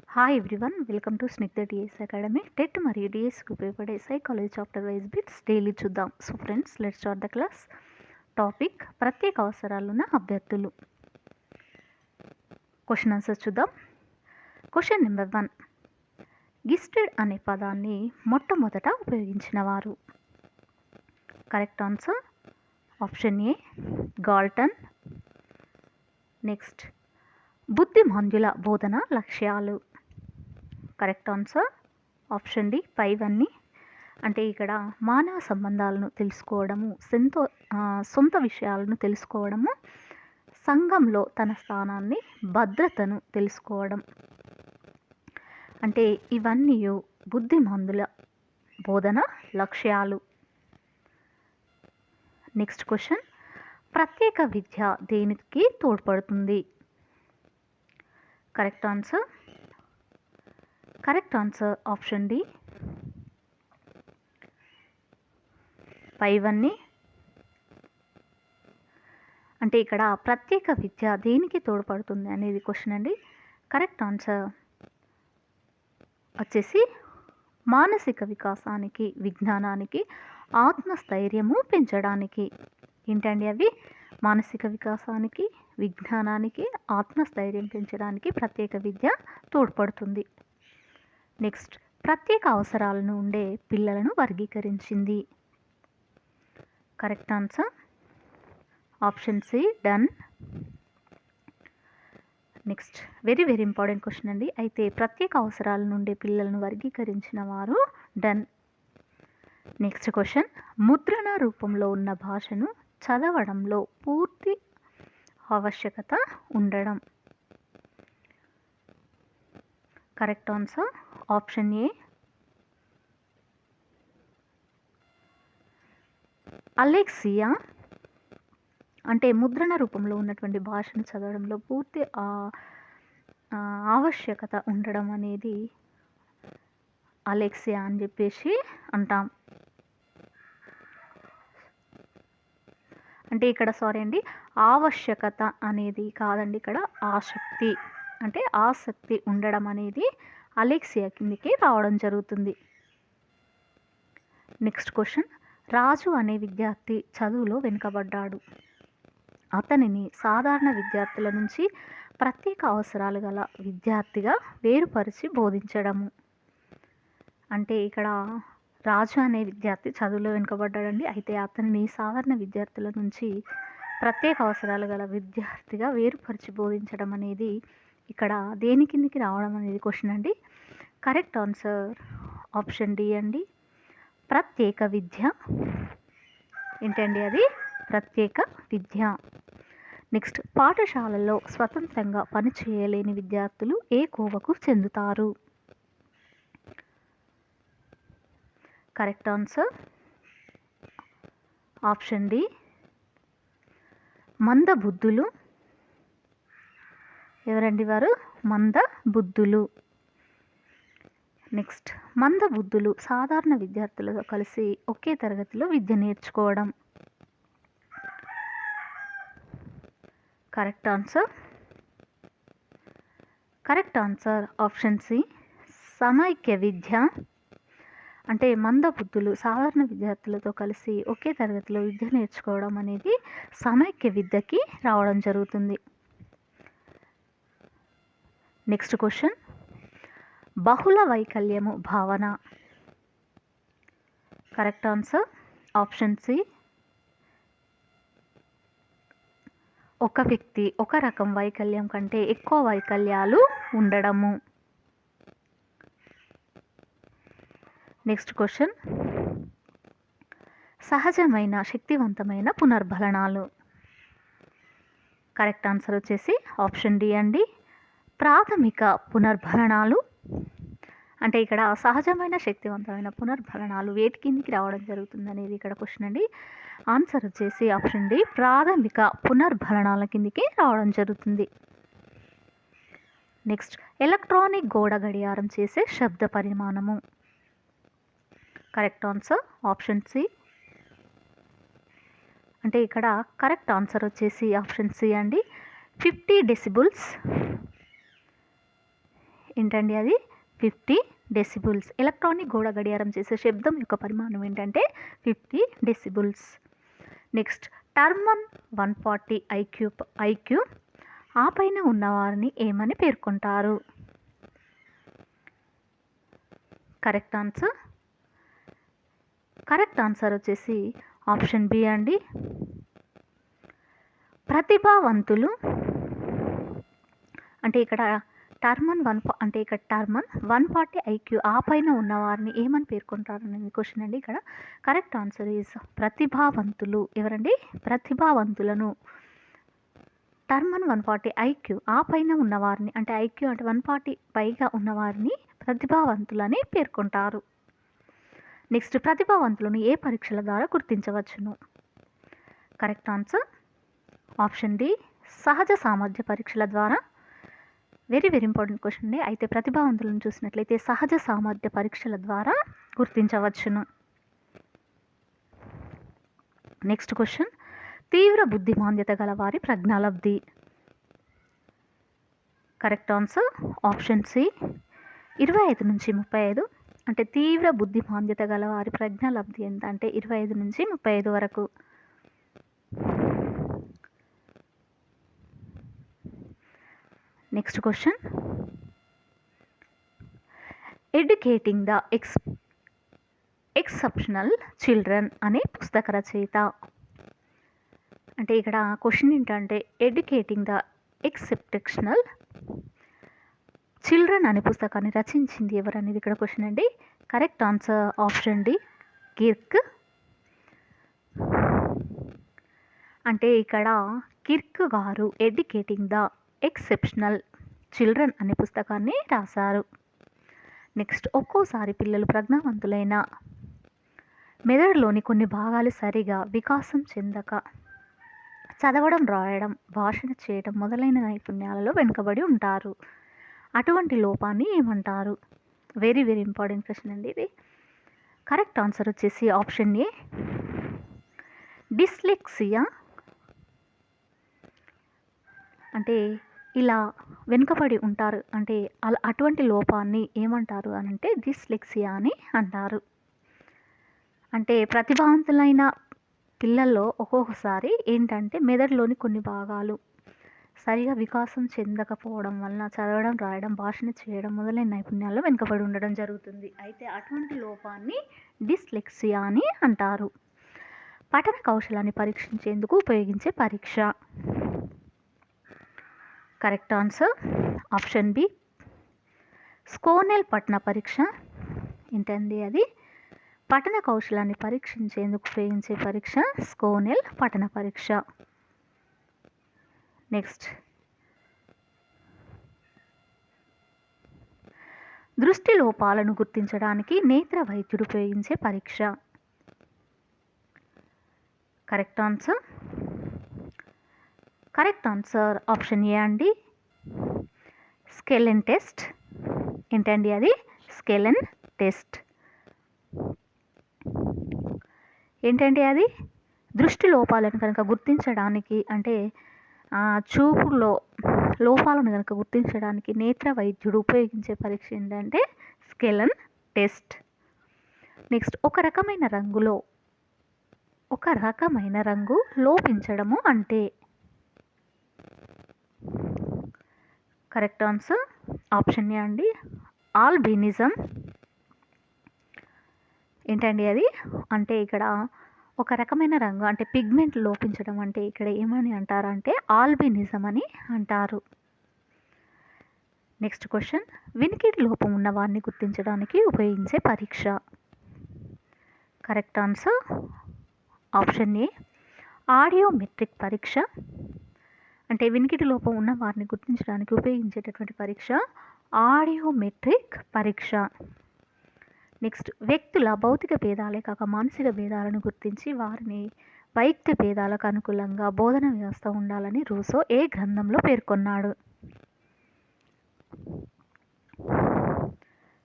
Hi everyone, welcome to Snigdha DS Academy. TET మరియు డిఎస్కి ఉపయోగపడే psychology chapter wise bits daily చూద్దాం. So friends, let's start the class. Topic ప్రత్యేక అవసరాలున్న అభ్యర్థులు. క్వశ్చన్ ఆన్సర్ చూద్దాం. క్వశ్చన్ నెంబర్ 1, గిస్టెడ్ అనే పదాన్ని మొట్టమొదట ఉపయోగించిన వారు? Correct answer option A Galton. Next, బుద్ధిమాంద్యుల బోధన లక్ష్యాలు. కరెక్ట్ ఆన్సర్ ఆప్షన్ డి పైవన్నీ. అంటే ఇక్కడ మానవ సంబంధాలను తెలుసుకోవడము, సొంత విషయాలను తెలుసుకోవడము, సంఘంలో తన స్థానాన్ని, భద్రతను తెలుసుకోవడం, అంటే ఇవన్నీ బుద్ధిమంతుల బోధన లక్ష్యాలు. నెక్స్ట్ క్వశ్చన్, ప్రత్యేక విద్య దేనికి తోడ్పడుతుంది? కరెక్ట్ ఆన్సర్ ఆప్షన్ డి పైవన్నీ. అంటే ఇక్కడ ప్రత్యేక విద్య దేనికి తోడ్పడుతుంది అనేది క్వశ్చన్ అండి. కరెక్ట్ ఆన్సర్ వచ్చేసి మానసిక వికాసానికి, విజ్ఞానానికి, ఆత్మస్థైర్యము పెంచడానికి. ఏంటండి అవి? మానసిక వికాసానికి, విజ్ఞానానికి, ఆత్మస్థైర్యం పెంచడానికి ప్రత్యేక విద్య తోడ్పడుతుంది. నెక్స్ట్, ప్రత్యేక అవసరాలను ఉండే పిల్లలను వర్గీకరించింది. Correct answer option C done. Next, very important question అండి. అయితే ప్రత్యేక అవసరాల నుండి పిల్లలను వర్గీకరించిన వారు డన్. నెక్స్ట్ క్వశ్చన్, ముద్రణ రూపంలో ఉన్న భాషను చదవడంలో పూర్తి ఆవశ్యకత ఉండడం. కరెక్ట్ ఆన్సర్ ఆప్షన్ ఏ అలెక్సియా. అంటే ముద్రణ రూపంలో ఉన్నటువంటి భాషను చదవడంలో పూర్తి ఆవశ్యకత ఉండడం అనేది అలెక్సియా అని చెప్పేసి అంటాం. అంటే ఇక్కడ ఆవశ్యకత అనేది కాదండి, ఇక్కడ ఆసక్తి, అంటే ఆసక్తి ఉండడం అనేది అలెక్సియా కిందకి రావడం జరుగుతుంది. నెక్స్ట్ క్వశ్చన్, రాజు అనే విద్యార్థి చదువులో వెనుకబడ్డాడు. అతనిని సాధారణ విద్యార్థుల నుంచి ప్రత్యేక అవసరాలు గల విద్యార్థిగా వేరుపరిచి బోధించడము. అంటే ఇక్కడ రాజు అనే విద్యార్థి చదువులో వెనుకబడ్డాడండి. అయితే అతనిని సాధారణ విద్యార్థుల నుంచి ప్రత్యేక అవసరాలు గల విద్యార్థిగా వేరుపరిచి బోధించడం అనేది ఇక్కడ దేని కిందికి రావడం అనేది క్వశ్చన్ అండి. కరెక్ట్ ఆన్సర్ ఆప్షన్ డి అండి, ప్రత్యేక విద్య. ఏంటండి అది? ప్రత్యేక విద్య. నెక్స్ట్, పాఠశాలలో స్వతంత్రంగా పనిచేయలేని విద్యార్థులు ఏ కోవకు చెందుతారు? కరెక్ట్ ఆన్సర్ ఆప్షన్ డి మందబుద్ధులు. ఎవరండి వారు? మందబుద్ధులు. నెక్స్ట్, మందబుద్ధులు సాధారణ విద్యార్థులతో కలిసి ఒకే తరగతిలో విద్య నేర్చుకోవడం. కరెక్ట్ ఆన్సర్ ఆప్షన్ సి సమైక్య విద్య. అంటే మందబుద్ధులు సాధారణ విద్యార్థులతో కలిసి ఒకే తరగతిలో విద్య నేర్చుకోవడం అనేది సమైక్య విద్యకి రావడం జరుగుతుంది. నెక్స్ట్ క్వశ్చన్, బహుళ వైకల్యము భావన. కరెక్ట్ ఆన్సర్ ఆప్షన్ సి ఒక వ్యక్తి ఒక రకం వైకల్యం కంటే ఎక్కువ వైకల్యాలు ఉండడము. నెక్స్ట్ క్వశ్చన్, సహజమైన శక్తివంతమైన పునర్బలనాలు. కరెక్ట్ ఆన్సర్ వచ్చేసి ఆప్షన్ డి అండి, ప్రాథమిక పునర్బలనాలు. అంటే ఇక్కడ సహజమైన శక్తివంతమైన పునర్బలనాలు వేటి కిందికి రావడం జరుగుతుంది అనేది ఇక్కడ క్వశ్చన్ అండి. ఆన్సర్ వచ్చేసి ఆప్షన్ డి, ప్రాథమిక పునర్బలనాల కిందికి రావడం జరుగుతుంది. నెక్స్ట్, ఎలక్ట్రానిక్ గోడ గడియారం చేసే శబ్ద పరిమాణము. Correct answer option C. అంటే ఇక్కడ కరెక్ట్ ఆన్సర్ వచ్చేసి ఆప్షన్ సి అండి, 50 డెసిబుల్స్. ఏంటండి అది 50 డెసిబుల్స్. ఎలక్ట్రానిక్ గోడ గడియారం చేసే శబ్దం యొక్క పరిమాణం ఏంటంటే 50 డెసిబుల్స్. నెక్స్ట్ టర్మన్ 140 ఐక్యూ ఆ పైన ఉన్నవారిని ఏమని పేర్కొంటారు? కరెక్ట్ ఆన్సర్ వచ్చేసి ఆప్షన్ బి అండి. ప్రతిభావంతులు అంటే ఇక్కడ టర్మన్ 140 ఐక్యూ ఆ పైన ఉన్నవారిని ఏమని పేర్కొంటారు అనేది క్వశ్చన్ అండి. ఇక్కడ కరెక్ట్ ఆన్సర్ ఈజ్ ప్రతిభావంతులు. ఎవరండి? ప్రతిభావంతులను. టర్మన్ 140 ఐక్యూ ఆ పైన ఉన్నవారిని అంటే ఐక్యూ అంటే 140 పైగా ఉన్నవారిని ప్రతిభావంతులని పేర్కొంటారు. నెక్స్ట్ ప్రతిభావంతులను ఏ పరీక్షల ద్వారా గుర్తించవచ్చును? కరెక్ట్ ఆన్సర్ ఆప్షన్ డి సహజ సామర్థ్య పరీక్షల ద్వారా. వెరీ ఇంపార్టెంట్ క్వశ్చన్ అండి. అయితే ప్రతిభావంతులను చూసినట్లయితే సహజ సామర్థ్య పరీక్షల ద్వారా గుర్తించవచ్చును. నెక్స్ట్ క్వశ్చన్ తీవ్ర బుద్ధిమాంద్యత గల వారి ప్రజ్ఞాలబ్ధి. కరెక్ట్ ఆన్సర్ ఆప్షన్ సి 25 నుంచి 35. అంటే తీవ్ర బుద్ధిమాంద్యత గల వారి ప్రజ్ఞాలబ్ధి ఎంత అంటే 25 నుంచి 35 వరకు. Next question educating the exceptional children అనే పుస్తక రచయిత. అంటే ఇక్కడ క్వశ్చన్ ఏంటంటే ఎడ్యుకేటింగ్ ద ఎక్సెప్షనల్ చిల్డ్రన్ అనే పుస్తకాన్ని రచించింది ఎవరనేది ఇక్కడ క్వశ్చన్ అండి. Correct answer option D Kirk. అంటే ఇక్కడ కిర్క్ గారు ఎడ్యుకేటింగ్ ద ఎక్సెప్షనల్ చిల్డ్రన్ అనే పుస్తకాన్ని రాశారు. నెక్స్ట్ ఒక్కోసారి పిల్లలు ప్రజ్ఞావంతులైన మెదడులోని కొన్ని భాగాలు సరిగా వికాసం చెందక చదవడం, రాయడం, భాషణ చేయడం మొదలైన నైపుణ్యాలలో వెనుకబడి ఉంటారు. అటువంటి లోపాన్ని ఏమంటారు? వెరీ ఇంపార్టెంట్ క్వశ్చన్ అండి ఇది. కరెక్ట్ ఆన్సర్ వచ్చేసి ఆప్షన్ ఏ డిస్లెక్సియా. అంటే ఇలా వెనుకబడి ఉంటారు అంటే అటువంటి లోపాన్ని ఏమంటారు అని అంటే డిస్లెక్సియా అని అంటారు. అంటే ప్రతిభావంతులైన పిల్లల్లో ఒక్కొక్కసారి ఏంటంటే మెదడులోని కొన్ని భాగాలు సరిగా వికాసం చెందకపోవడం వలన చదవడం, రాయడం, భాషణ చేయడం మొదలైన నైపుణ్యాల్లో వెనుకబడి ఉండడం జరుగుతుంది. అయితే అటువంటి లోపాన్ని డిస్లెక్సియా అని అంటారు. పఠన కౌశలాన్ని పరీక్షించేందుకు ఉపయోగించే పరీక్ష. కరెక్ట్ ఆన్సర్ ఆప్షన్ బి స్కోనెల్ పఠన పరీక్ష. ఏంటండి అది? పఠన కౌశలాన్ని పరీక్షించేందుకు ఉపయోగించే పరీక్ష స్కోనెల్ పఠన పరీక్ష. నెక్స్ట్ దృష్టి లోపాలను గుర్తించడానికి నేత్ర వైద్యుడు ఉపయోగించే పరీక్ష. కరెక్ట్ ఆన్సర్ ఆప్షన్ ఏ అండి స్కెలెన్ టెస్ట్. ఏంటండి అది? Scalene test. ఏంటంటే అది దృష్టి లోపాలను కనుక గుర్తించడానికి అంటే చూపులో లోపాలను కనుక గుర్తించడానికి నేత్ర వైద్యుడు ఉపయోగించే పరీక్ష ఏంటంటే స్కెలెన్ టెస్ట్. నెక్స్ట్ ఒక రకమైన రంగు లోపించడము అంటే. కరెక్ట్ ఆన్సర్ ఆప్షన్ ఏ అండి ఆల్బినిజం. ఏంటండి అది? అంటే ఇక్కడ ఒక రకమైన రంగు అంటే పిగ్మెంట్ లోపించడం అంటే ఇక్కడ ఏమని అంటారు అంటే ఆల్బినిజం అని అంటారు. నెక్స్ట్ క్వశ్చన్ వినికిడి లోపం ఉన్న వారిని గుర్తించడానికి ఉపయోగించే పరీక్ష. కరెక్ట్ ఆన్సర్ ఆప్షన్ ఏ ఆడియోమెట్రిక్ పరీక్ష. అంటే వినికిడి లోపం ఉన్న వారిని గుర్తించడానికి ఉపయోగించేటటువంటి పరీక్ష ఆడియోమెట్రిక్ పరీక్ష. నెక్స్ట్ వ్యక్తుల భౌతిక భేదాలే కాక మానసిక భేదాలను గుర్తించి వారిని వైద్య భేదాలకు అనుకూలంగా బోధన వ్యవస్థ ఉండాలని రూసో ఏ గ్రంథంలో పేర్కొన్నాడు?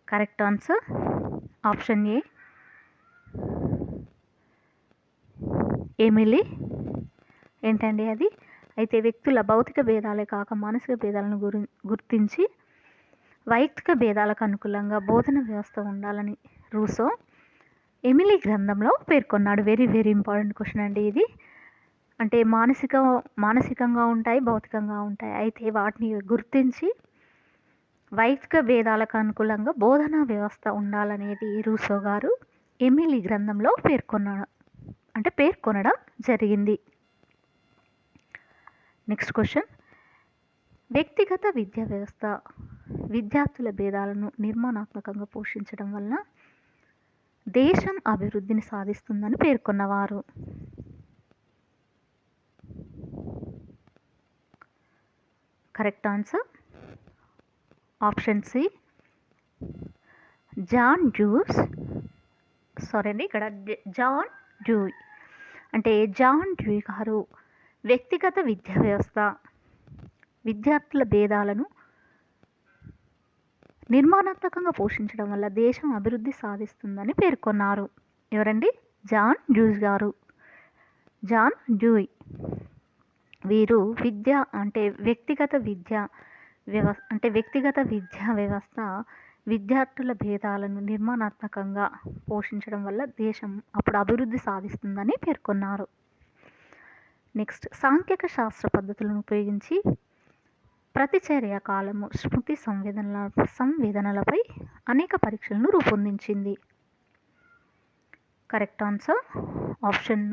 కరెక్ట్ ఆన్సర్ ఆప్షన్ ఏ ఎమిలీ. ఏంటండి అది? అయితే వ్యక్తుల భౌతిక భేదాలే కాక మానసిక భేదాలను గుర్తించి వైయక్తిక భేదాలకు అనుకూలంగా బోధన వ్యవస్థ ఉండాలని రూసో ఎమిలీ గ్రంథంలో పేర్కొన్నాడు. వెరీ వెరీ ఇంపార్టెంట్ క్వశ్చన్ అండి ఇది. అంటే మానసికంగా ఉంటాయి, భౌతికంగా ఉంటాయి. అయితే వాటిని గుర్తించి వైయక్తిక భేదాలకు అనుకూలంగా బోధనా వ్యవస్థ ఉండాలనేది రూసో గారు ఎమిలీ గ్రంథంలో పేర్కొనడం జరిగింది. నెక్స్ట్ క్వశ్చన్, వ్యక్తిగత విద్యా వ్యవస్థ విద్యార్థుల భేదాలను నిర్మాణాత్మకంగా పోషించడం వలన దేశం అభివృద్ధిని సాధిస్తుందని పేర్కొన్నవారు. Correct answer option C John Dewey. అంటే జాన్ డ్యూయ్ గారు వ్యక్తిగత విద్యా వ్యవస్థ విద్యార్థుల భేదాలను నిర్మాణాత్మకంగా పోషించడం వల్ల దేశం అభివృద్ధి సాధిస్తుందని పేర్కొన్నారు. ఎవరండి? జాన్ డ్యూయ్ గారు. జాన్ డ్యూయ్ వీరు వ్యక్తిగత విద్యా వ్యవస్థ విద్యార్థుల భేదాలను నిర్మాణాత్మకంగా పోషించడం వల్ల దేశం అప్పుడు అభివృద్ధి సాధిస్తుందని పేర్కొన్నారు. నెక్స్ట్, సాంఖ్యక శాస్త్ర పద్ధతులను ఉపయోగించి ప్రతిచర్య కాలము స్మృతి సంవేదనలపై అనేక పరీక్షలను రూపొందించింది. కరెక్ట్ ఆన్సర్ ఆప్షన్,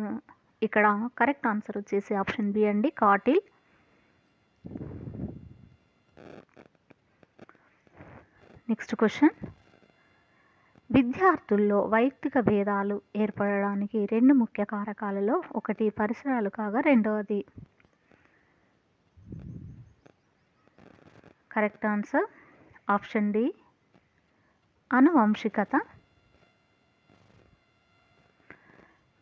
ఇక్కడ కరెక్ట్ ఆన్సర్ వచ్చేసి ఆప్షన్ బి అండి, కాటిల్. నెక్స్ట్ క్వశ్చన్, విద్యార్థుల్లో వైయక్తిక భేదాలు ఏర్పడడానికి రెండు ముఖ్య కారకాలలో ఒకటి పరిసరాలు కాగా రెండవది. కరెక్ట్ ఆన్సర్ ఆప్షన్ డి, ఆనువంశికత.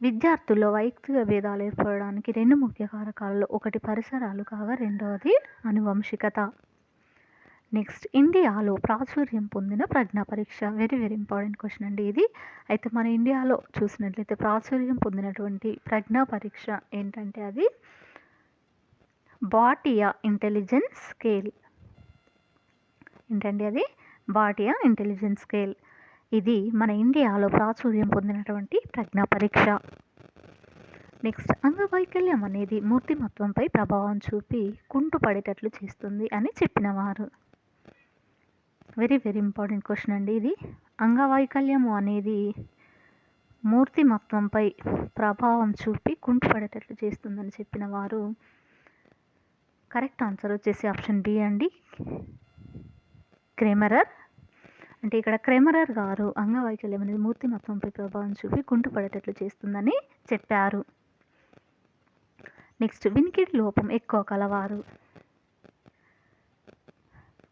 విద్యార్థుల్లో వైయక్తిక భేదాలు ఏర్పడడానికి రెండు ముఖ్య కారకాలలో ఒకటి పరిసరాలు కాగా రెండవది ఆనువంశికత. నెక్స్ట్, ఇండియాలో ప్రాచుర్యం పొందిన ప్రజ్ఞా పరీక్ష. వెరీ వెరీ ఇంపార్టెంట్ క్వశ్చన్ అండి ఇది. అయితే మన ఇండియాలో చూసినట్లయితే ప్రాచుర్యం పొందినటువంటి ప్రజ్ఞా పరీక్ష ఏంటంటే అది బాటియా ఇంటెలిజెన్స్ స్కేల్. ఏంటండి అది? Bhatia intelligence scale. ఇది మన ఇండియాలో ప్రాచుర్యం పొందినటువంటి ప్రజ్ఞా పరీక్ష. నెక్స్ట్, అంగవైకల్యం అనేది మూర్తిమత్వంపై ప్రభావం చూపి కుంటుపడేటట్లు చేస్తుంది అని చెప్పినవారు. వెరీ వెరీ ఇంపార్టెంట్ క్వశ్చన్ అండి ఇది. అంగవైకల్యము అనేది మూర్తిమత్వంపై ప్రభావం చూపి కుంటుపడేటట్లు చేస్తుందని చెప్పిన వారు. కరెక్ట్ ఆన్సర్ వచ్చేసి ఆప్షన్ బి అండి, క్రెమరర్. అంటే ఇక్కడ క్రెమరర్ గారు అంగవైకల్యం అనేది మూర్తిమత్వంపై ప్రభావం చూపి కుంటుపడేటట్లు చేస్తుందని చెప్పారు. నెక్స్ట్, వినికిడి లోపం ఎక్కువ కలవారు.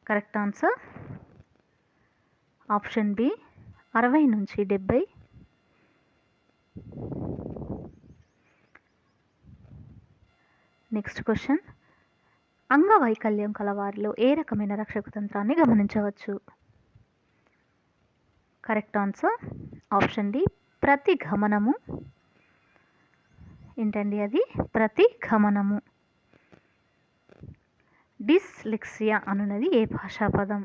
కరెక్ట్ ఆన్సర్ ఆప్షన్ బి, 60 నుంచి 70. నెక్స్ట్ క్వశ్చన్, అంగవైకల్యం కలవారిలో ఏ రకమైన రక్షక తంత్రాన్ని గమనించవచ్చు? కరెక్ట్ ఆన్సర్ ఆప్షన్ డి, ప్రతిగమనము. ఏంటండి అది? ప్రతిగమనము. డిస్లెక్సియా అనున్నది ఏ భాషా పదం?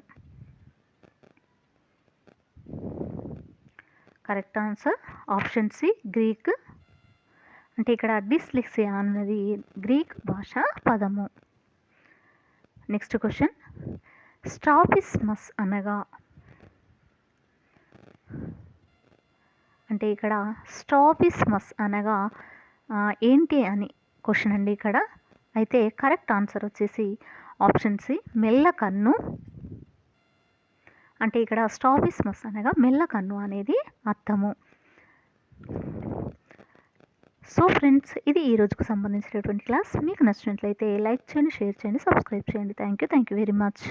Correct answer option C, Greek. అంటే ఇక్కడ డిస్లెక్సియా అన్నది గ్రీక్ భాషా పదము. నెక్స్ట్ క్వశ్చన్, స్ట్రాబిస్మస్ అనగా? అంటే ఇక్కడ స్ట్రాబిస్మస్ అనగా ఏంటి అని క్వశ్చన్ అండి ఇక్కడ. అయితే కరెక్ట్ ఆన్సర్ వచ్చేసి ఆప్షన్ సి, మెల్లకన్ను. అంటే ఇక్కడ స్ట్రాబిస్మస్ అనగా మెల్లకన్ను అనేది అర్థము. సో ఫ్రెండ్స్, ఇది ఈ రోజుకు సంబంధించినటువంటి క్లాస్. మీకు నచ్చినట్లయితే లైక్ చేయండి, షేర్ చేయండి, సబ్స్క్రైబ్ చేయండి. Thank you very much.